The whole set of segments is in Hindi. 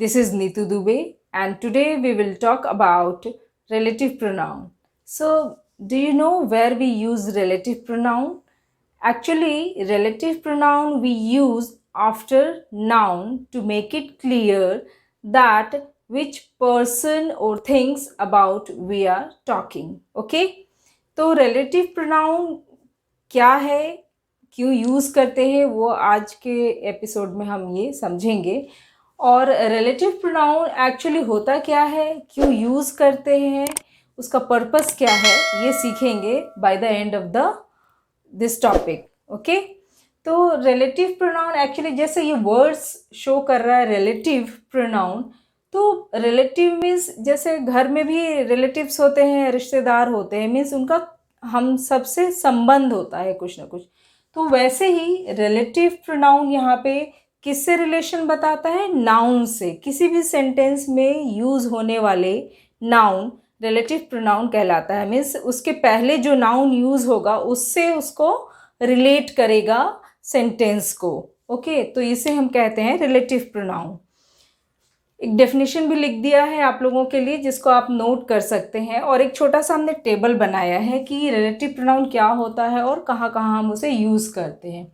This is Neetu Dubey, and today we will talk about relative pronoun. So, do you know where we use relative pronoun? Actually, relative pronoun we use after noun to make it clear that which person or things about we are talking. Okay? तो relative pronoun क्या है, क्यों यूज़ करते हैं, वो आज के एपिसोड में हम ये समझेंगे। और रिलेटिव प्रोनाउन एक्चुअली होता क्या है, क्यों यूज़ करते हैं, उसका पर्पस क्या है, ये सीखेंगे by the end of the this topic. Okay, तो रिलेटिव प्रोनाउन एक्चुअली जैसे ये वर्ड्स शो कर रहा है रिलेटिव प्रोनाउन, तो रिलेटिव मीन्स जैसे घर में भी रिलेटिव्स होते हैं, रिश्तेदार होते हैं, मीन्स उनका हम सबसे संबंध होता है कुछ ना कुछ। तो वैसे ही रिलेटिव प्रोनाउन यहाँ पे किससे रिलेशन बताता है? नाउन से। किसी भी सेंटेंस में यूज़ होने वाले नाउन रिलेटिव प्रोनाउन कहलाता है। मीन्स उसके पहले जो नाउन यूज़ होगा उससे उसको रिलेट करेगा सेंटेंस को। ओके, तो इसे हम कहते हैं रिलेटिव प्रोनाउन। एक डेफिनेशन भी लिख दिया है आप लोगों के लिए, जिसको आप नोट कर सकते हैं, और एक छोटा सा हमने टेबल बनाया है कि रिलेटिव प्रोनाउन क्या होता है और कहाँ कहाँ हम उसे यूज़ करते हैं।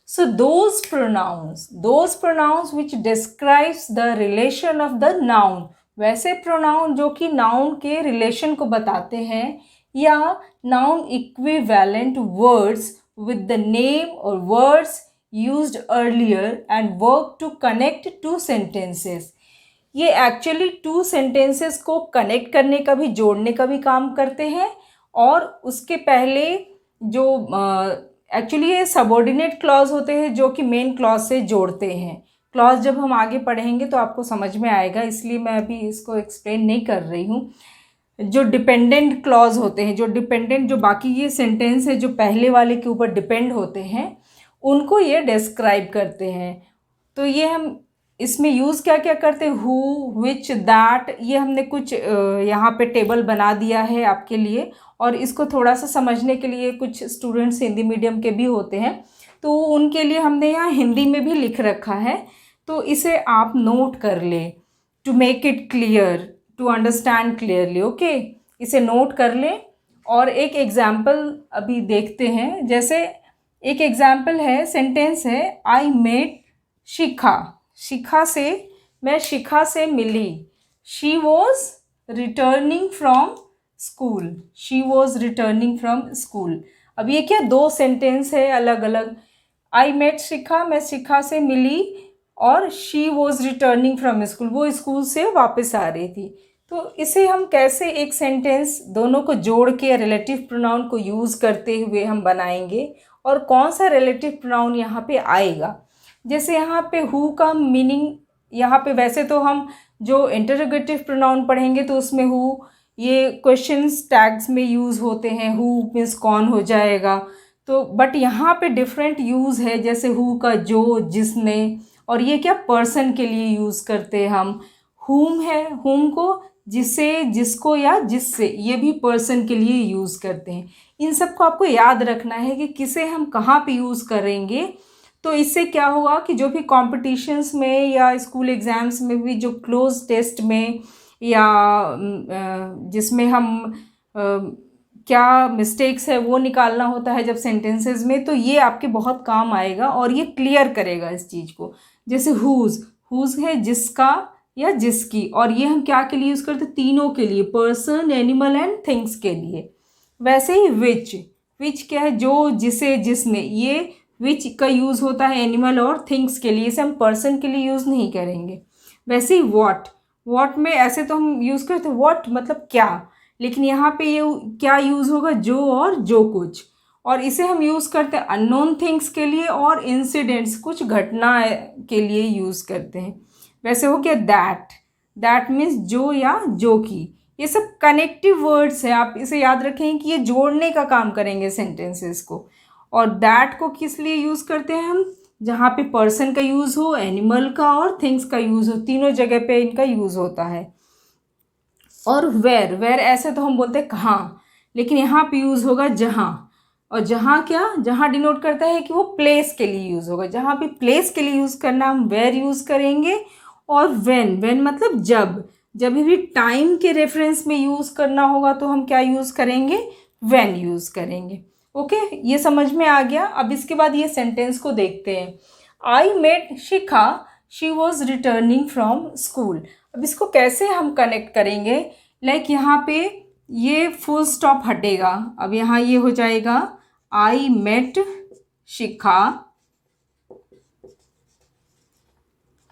So those pronouns which describes the relation of the noun, वैसे प्रोनाउन जो कि नाउन के रिलेशन को बताते हैं, या noun equivalent words with the name or words used earlier and work to connect two sentences. ये एक्चुअली टू सेंटेंसेस को कनेक्ट करने का भी, जोड़ने का भी काम करते हैं, और उसके पहले जो एक्चुअली ये सबऑर्डिनेट क्लॉज होते हैं जो कि मेन क्लॉज से जोड़ते हैं। क्लॉज जब हम आगे पढ़ेंगे तो आपको समझ में आएगा, इसलिए मैं अभी इसको एक्सप्लेन नहीं कर रही हूँ। जो डिपेंडेंट क्लॉज होते हैं, जो डिपेंडेंट, जो बाकी ये सेंटेंस है जो पहले वाले के ऊपर डिपेंड होते हैं, उनको ये डिस्क्राइब करते हैं। तो ये हम इसमें यूज़ क्या क्या करते हैं, हु, विच, दैट, ये हमने कुछ यहाँ पे टेबल बना दिया है आपके लिए। और इसको थोड़ा सा समझने के लिए कुछ स्टूडेंट्स हिंदी मीडियम के भी होते हैं, तो उनके लिए हमने यहाँ हिंदी में भी लिख रखा है, तो इसे आप नोट कर ले to make it clear, to understand clearly. Okay, इसे नोट कर लें। और एक एग्जाम्पल अभी देखते हैं। जैसे एक एग्जाम्पल है, सेंटेंस है, आई मेट शिखा। शिखा से, मैं शिखा से मिली। She was returning from school. She was returning from school. अब ये क्या, दो सेंटेंस है अलग अलग। आई मेट शिखा, मैं शिखा से मिली, और she was returning from school, वो स्कूल से वापस आ रही थी। तो इसे हम कैसे एक सेंटेंस दोनों को जोड़ के रिलेटिव प्रोनाउन को यूज़ करते हुए हम बनाएंगे, और कौन सा रिलेटिव प्रोनाउन यहाँ पे आएगा। जैसे यहाँ पे हु का मीनिंग, यहाँ पे वैसे तो हम जो इंटरोगेटिव प्रोनाउन पढ़ेंगे तो उसमें हु ये क्वेश्चंस टैग्स में यूज़ होते हैं, हु मीन्स कौन हो जाएगा। तो बट यहाँ पे डिफरेंट यूज़ है, जैसे हु का जो, जिसने, और ये क्या, पर्सन के लिए यूज़ करते हैं हम। हुम है, हुम को जिसे, जिसको या जिससे, ये भी पर्सन के लिए यूज़ करते हैं। इन सबको आपको याद रखना है कि किसे हम कहाँ पे यूज़ करेंगे। तो इससे क्या होगा कि जो भी कॉम्पिटिशन्स में या स्कूल एग्ज़ाम्स में भी, जो क्लोज टेस्ट में या जिसमें हम क्या मिस्टेक्स है वो निकालना होता है जब सेंटेंसेस में, तो ये आपके बहुत काम आएगा और ये क्लियर करेगा इस चीज़ को। जैसे हुज़, हुज़ है जिसका या जिसकी, और ये हम क्या के लिए यूज़ करते हैं, तीनों के लिए, पर्सन, एनिमल एंड थिंग्स के लिए। वैसे ही विच, विच क्या है, जो, जिसे, जिसने, ये विच का यूज़ होता है एनिमल और थिंग्स के लिए, इसे हम पर्सन के लिए यूज़ नहीं करेंगे। वैसे ही वॉट, वॉट में ऐसे तो हम यूज़ करते हैं वॉट मतलब क्या, लेकिन यहाँ पे ये क्या यूज़ होगा, जो और जो कुछ। और इसे हम यूज़ करते हैं अननोन थिंग्स के लिए और इंसिडेंट्स, कुछ घटना के लिए यूज़ करते हैं। वैसे हो गया दैट, दैट मीन्स जो या जो की। ये सब कनेक्टिव वर्ड्स हैं, आप इसे याद रखें कि ये जोड़ने का काम करेंगे सेंटेंसेस को। और दैट को किस लिए यूज़ करते हैं हम, जहाँ पे पर्सन का यूज़ हो, एनिमल का और थिंग्स का यूज़ हो, तीनों जगह पे इनका यूज़ होता है। और वेर, वेर ऐसे तो हम बोलते हैं कहाँ, लेकिन यहाँ पे यूज़ होगा जहाँ। और जहाँ क्या, जहाँ डिनोट करता है कि वो प्लेस के लिए यूज़ होगा। जहाँ भी प्लेस के लिए यूज़ करना हम वेर यूज़ करेंगे, और व्हेन मतलब जब भी टाइम के रेफरेंस में यूज़ करना होगा तो हम क्या यूज़ करेंगे, व्हेन यूज़ करेंगे। ओके, ये समझ में आ गया। अब इसके बाद ये सेंटेंस को देखते हैं। I met Shikha, she was returning from school. अब इसको कैसे हम कनेक्ट करेंगे, लाइक यहाँ पे ये फुल स्टॉप हटेगा, अब यहाँ ये हो जाएगा I met Shikha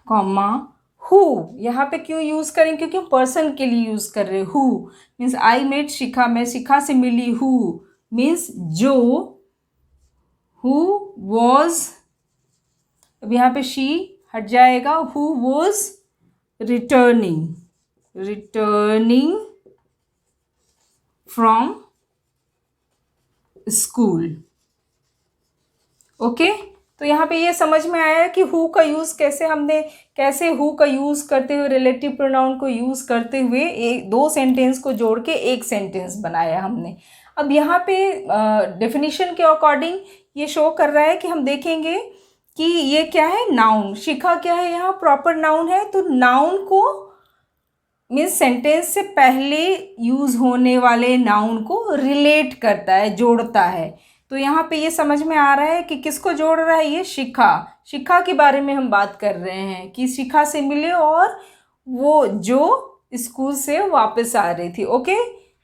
comma who. यहाँ पे क्यों यूज़ करें, क्योंकि हम पर्सन के लिए यूज़ कर रहे हैं। हु मीन्स आई मेट शिखा, मैं शिखा से मिली। हु मीन्स जो, हु वॉज, अब यहाँ पे शी हट जाएगा, who was returning from school. Okay, तो यहाँ पे ये समझ में आया कि हु का यूज़ कैसे हु का यूज़ करते हुए, रिलेटिव प्रोनाउन को यूज़ करते हुए दो सेंटेंस को जोड़ के एक सेंटेंस बनाया हमने। अब यहाँ पे डेफिनेशन के अकॉर्डिंग ये शो कर रहा है कि हम देखेंगे कि ये क्या है, नाउन। शिखा क्या है, यहाँ प्रॉपर नाउन है, तो नाउन को मीन्स सेंटेंस से पहले यूज़ होने वाले नाउन को रिलेट करता है, जोड़ता है। तो यहाँ पे ये समझ में आ रहा है कि किसको जोड़ रहा है, ये शिखा के बारे में हम बात कर रहे हैं कि शिखा से मिले और वो जो स्कूल से वापस आ रही थी। Okay,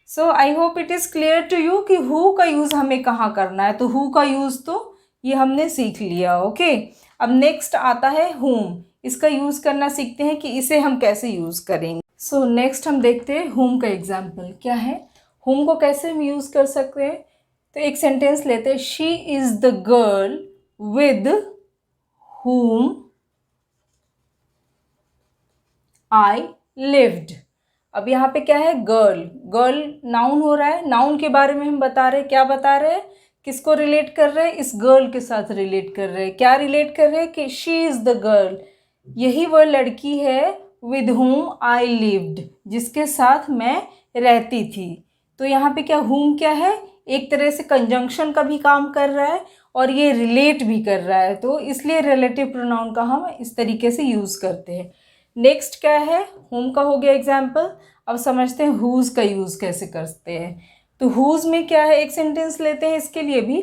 so I hope it is clear to you कि हु का यूज़ हमें कहाँ करना है। तो हु का यूज़ तो ये हमने सीख लिया। ओके, अब नेक्स्ट आता है हुम। इसका यूज़ करना सीखते हैं कि इसे हम कैसे यूज़ करेंगे। सो नेक्स्ट हम देखते हैं हुम का एग्जाम्पल क्या है। हुम को कैसे हम यूज़ कर सकते हैं, तो एक सेंटेंस लेते हैं, she is the girl with whom I lived. अब यहाँ पे क्या है, गर्ल नाउन हो रहा है, नाउन के बारे में हम बता रहे हैं। क्या बता रहे हैं, किसको रिलेट कर रहे हैं, इस गर्ल के साथ रिलेट कर रहे हैं। क्या रिलेट कर रहे हैं कि शी इज़ द गर्ल, यही वह लड़की है, विद हुम आई लिव्ड, जिसके साथ मैं रहती थी। तो यहाँ पे क्या, हुम क्या है, एक तरह से कंजंक्शन का भी काम कर रहा है और ये रिलेट भी कर रहा है, तो इसलिए रिलेटिव प्रोनाउन का हम इस तरीके से यूज़ करते हैं। नेक्स्ट क्या है, हुम का हो गया एग्जाम्पल। अब समझते हैं हुज का यूज़ कैसे करते हैं। तो हुज में क्या है, एक सेंटेंस लेते हैं इसके लिए भी,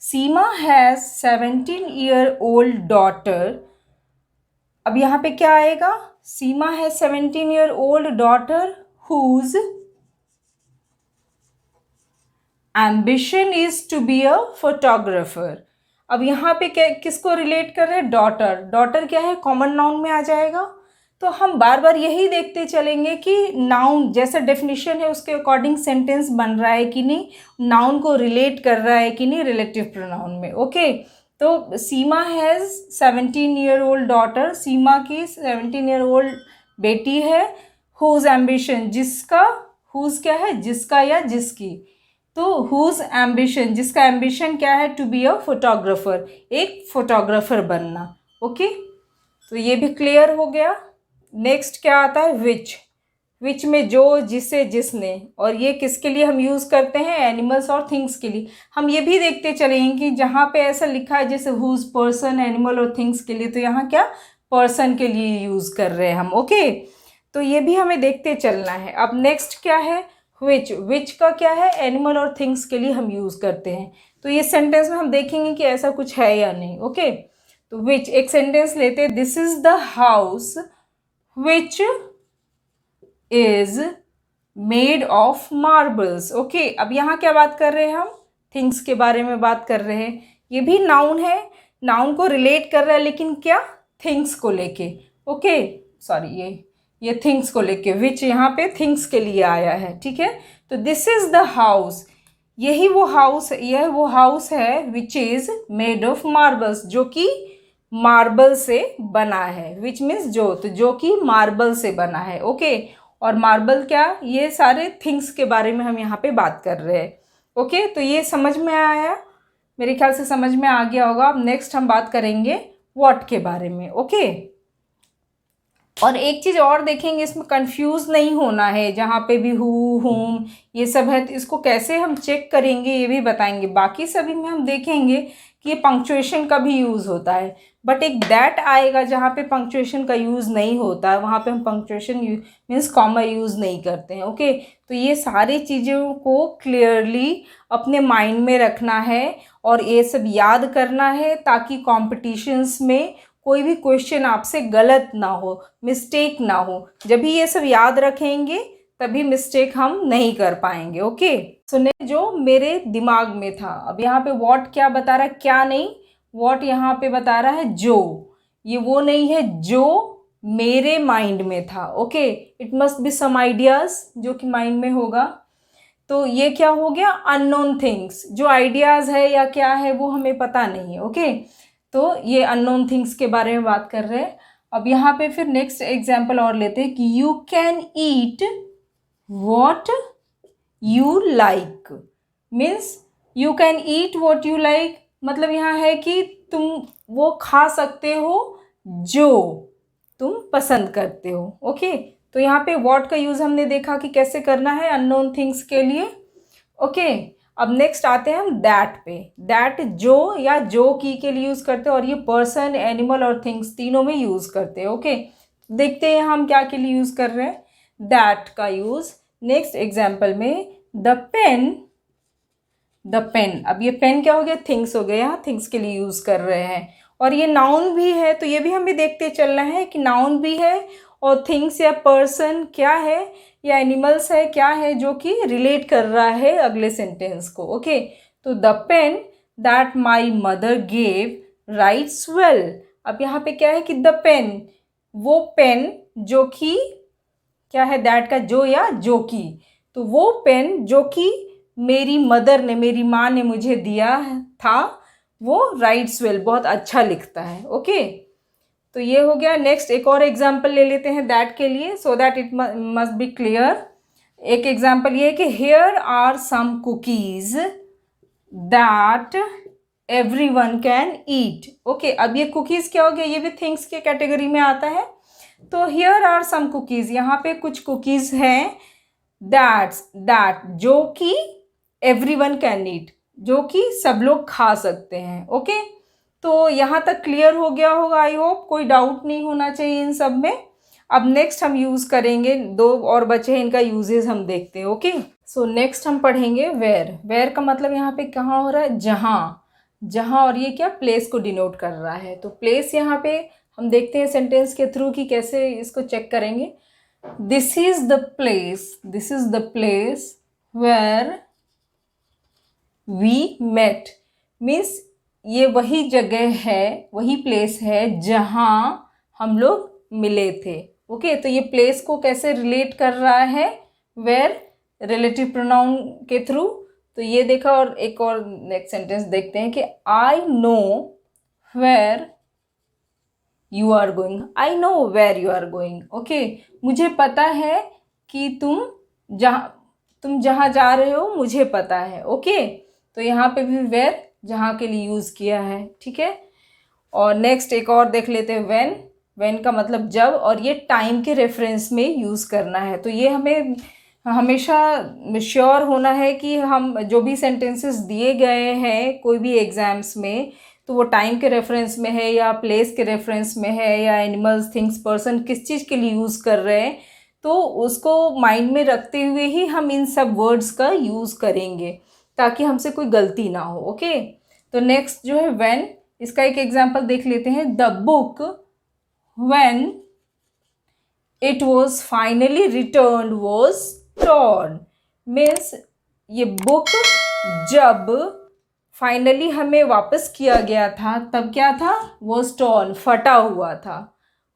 सीमा हैज़ 17-year-old डॉटर। अब यहाँ पे क्या आएगा, सीमा है 17-year-old daughter whose ambition is to be a photographer। अब यहाँ पे क्या, किसको रिलेट कर रहे हैं, डॉटर क्या है, कॉमन नाउन में आ जाएगा। तो हम बार बार यही देखते चलेंगे कि नाउन जैसा डेफिनेशन है उसके अकॉर्डिंग सेंटेंस बन रहा है कि नहीं, नाउन को रिलेट कर रहा है कि नहीं रिलेटिव प्रोनाउन में। ओके, तो सीमा हैज़ 17-year-old डॉटर, सीमा की 17-year-old बेटी है, हुज एम्बिशन, जिसका, हुज क्या है, जिसका या जिसकी, तो हुज एम्बिशन, जिसका एम्बिशन क्या है, टू बी अ फोटोग्राफर, एक फोटोग्राफर बनना। ओके, तो ये भी क्लियर हो गया। नेक्स्ट क्या आता है, विच में जो, जिसे, जिसने, और ये किसके लिए हम यूज़ करते हैं, एनिमल्स और थिंग्स के लिए। हम ये भी देखते चलेंगे कि जहाँ पे ऐसा लिखा है जैसे हुज, पर्सन, एनिमल और थिंग्स के लिए, तो यहाँ क्या, पर्सन के लिए यूज़ कर रहे हैं हम। ओके, तो ये भी हमें देखते चलना है। अब नेक्स्ट क्या है, विच का क्या है, एनिमल और थिंग्स के लिए हम यूज़ करते हैं। तो ये सेंटेंस में हम देखेंगे कि ऐसा कुछ है या नहीं। ओके, तो विच, एक सेंटेंस लेते हैं, this is the house which is made of marbles. Okay, अब यहाँ क्या बात कर रहे हैं हम, थिंग्स के बारे में बात कर रहे हैं। ये भी नाउन है, नाउन को रिलेट कर रहा है, लेकिन क्या, थिंग्स को लेके। ओके, सॉरी, ये थिंग्स को लेके, विच यहाँ पे थिंग्स के लिए आया है। ठीक है, तो दिस इज़ द हाउस, यही वो हाउस, यह वो हाउस है which is made of marbles, जो कि मार्बल से बना है। विच मीन्स जो, तो जो कि मार्बल से बना है। ओके, और मार्बल क्या, ये सारे थिंग्स के बारे में हम यहाँ पे बात कर रहे हैं। ओके, तो ये समझ में आया, मेरे ख्याल से समझ में आ गया होगा। अब नेक्स्ट हम बात करेंगे व्हाट के बारे में। ओके, और एक चीज़ और देखेंगे, इसमें कंफ्यूज नहीं होना है, जहाँ पे भी हु, हुम ये सब है, तो इसको कैसे हम चेक करेंगे ये भी बताएंगे। बाकी सभी में हम देखेंगे कि ये पंक्चुएशन का भी यूज़ होता है। बट एक दैट आएगा जहाँ पे पंक्चुएशन का यूज़ नहीं होता है, वहाँ पे हम पंक्चुएशन मीन्स कॉमा यूज़ नहीं करते हैं। ओके, तो ये सारी चीज़ों को क्लियरली अपने माइंड में रखना है और ये सब याद करना है ताकि कॉम्पिटिशन्स में कोई भी क्वेश्चन आपसे गलत ना हो, मिस्टेक ना हो। जब भी ये सब याद रखेंगे तभी मिस्टेक हम नहीं कर पाएंगे। ओके, सुने जो मेरे दिमाग में था। अब यहाँ पे व्हाट क्या बता रहा है, क्या नहीं, व्हाट यहाँ पे बता रहा है जो, ये वो नहीं है जो मेरे माइंड में था। Okay, it must be some ideas जो कि माइंड में होगा। तो ये क्या हो गया, अननोन थिंग्स, जो आइडियाज है या क्या है वो हमें पता नहीं है। ओके, तो ये अननोन थिंग्स के बारे में बात कर रहे हैं। अब यहाँ पे फिर नेक्स्ट एग्जाम्पल और लेते हैं कि you can eat what you like, means you can eat what you like, मतलब यहाँ है कि तुम वो खा सकते हो जो तुम पसंद करते हो। ओके, तो यहाँ पे वॉट का यूज़ हमने देखा कि कैसे करना है अननोन थिंग्स के लिए। ओके, अब नेक्स्ट आते हैं हम दैट पे। दैट जो या जो की के लिए यूज़ करते हैं और ये पर्सन, एनिमल और थिंग्स तीनों में यूज़ करते हैं। ओके, देखते हैं हम क्या के लिए यूज़ कर रहे हैं दैट का यूज़। नेक्स्ट एग्जाम्पल में द पेन, द पेन, अब ये पेन क्या हो गया, थिंग्स हो गया, यहाँ थिंग्स के लिए यूज़ कर रहे हैं और ये नाउन भी है, तो ये भी हमें देखते चलना है कि नाउन भी है और थिंग्स या पर्सन क्या है या एनिमल्स है क्या है जो कि रिलेट कर रहा है अगले सेंटेंस को। ओके, तो the pen that my mother gave writes well. अब यहाँ पे क्या है कि द पेन, वो पेन जो कि क्या है, दैट का जो या जो कि, तो वो पेन जो कि मेरी मदर ने, मेरी माँ ने मुझे दिया था, वो राइट्स वेल, बहुत अच्छा लिखता है। ओके, तो ये हो गया। नेक्स्ट एक और एग्जाम्पल ले लेते हैं दैट के लिए, so that it must be clear. एक एग्जाम्पल ये है कि here are some cookies that everyone can eat. Okay, अब ये कुकीज़ क्या हो गया, ये भी थिंग्स के कैटेगरी में आता है। तो हियर आर सम कुकीज़, यहाँ पे कुछ कुकीज़ हैं दैट जो कि एवरीवन कैन ईट, जो कि सब लोग खा सकते हैं। ओके, तो यहाँ तक क्लियर हो गया होगा, आई होप, कोई डाउट नहीं होना चाहिए इन सब में। अब नेक्स्ट हम यूज़ करेंगे, दो और बचे हैं, इनका यूजेस हम देखते हैं। ओके, सो नेक्स्ट हम पढ़ेंगे वेयर। वेयर का मतलब यहाँ पे कहाँ हो रहा है, जहाँ, जहाँ, और ये क्या, प्लेस को डिनोट कर रहा है। तो प्लेस यहाँ पे हम देखते हैं सेंटेंस के थ्रू कि कैसे इसको चेक करेंगे। This is the place, this is the place where we met, means ये वही जगह है, वही प्लेस है जहाँ हम लोग मिले थे। ओके, तो ये प्लेस को कैसे रिलेट कर रहा है, वेयर, रिलेटिव प्रोनाउन के थ्रू। तो ये देखा, और एक और नेक्स्ट सेंटेंस देखते हैं कि I know where you are going, I know where you are going. Okay, मुझे पता है कि तुम जहाँ जा रहे हो, मुझे पता है। ओके, तो यहाँ पे भी वेयर जहाँ के लिए यूज़ किया है। ठीक है, और नेक्स्ट एक और देख लेते हैं व्हेन। व्हेन का मतलब जब, और ये टाइम के रेफरेंस में यूज़ करना है। तो ये हमें हमेशा श्योर होना है कि हम जो भी सेंटेंसेस दिए गए हैं कोई भी एग्ज़ाम्स में, तो वो टाइम के रेफरेंस में है या प्लेस के रेफरेंस में है या एनिमल्स, थिंग्स, पर्सन किस चीज़ के लिए यूज़ कर रहे हैं, तो उसको माइंड में रखते हुए ही हम इन सब वर्ड्स का यूज़ करेंगे ताकि हमसे कोई गलती ना हो। ओके, तो नेक्स्ट जो है व्हेन, इसका एक एग्जांपल देख लेते हैं। The book when it was finally return was torn, means ये बुक जब फाइनली हमें वापस किया गया था तब क्या था, वॉज टॉर्न, फटा हुआ था।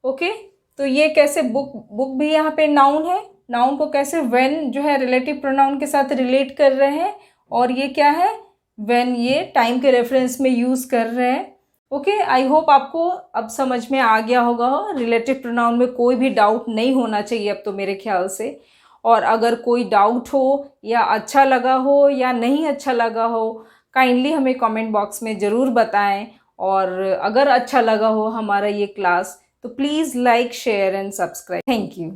ओके, तो ये कैसे, बुक भी यहाँ पे नाउन है, नाउन को कैसे व्हेन जो है रिलेटिव प्रोनाउन के साथ रिलेट कर रहे हैं, और ये क्या है, व्हेन, ये टाइम के रेफरेंस में यूज़ कर रहे हैं। ओके, आई होप आपको अब समझ में आ गया होगा। रिलेटिव प्रोनाउन में कोई भी डाउट नहीं होना चाहिए अब तो मेरे ख्याल से। और अगर कोई डाउट हो या अच्छा लगा हो या नहीं अच्छा लगा हो, काइंडली हमें कमेंट बॉक्स में ज़रूर बताएं। और अगर अच्छा लगा हो हमारा ये क्लास तो please like, share and subscribe. Thank you.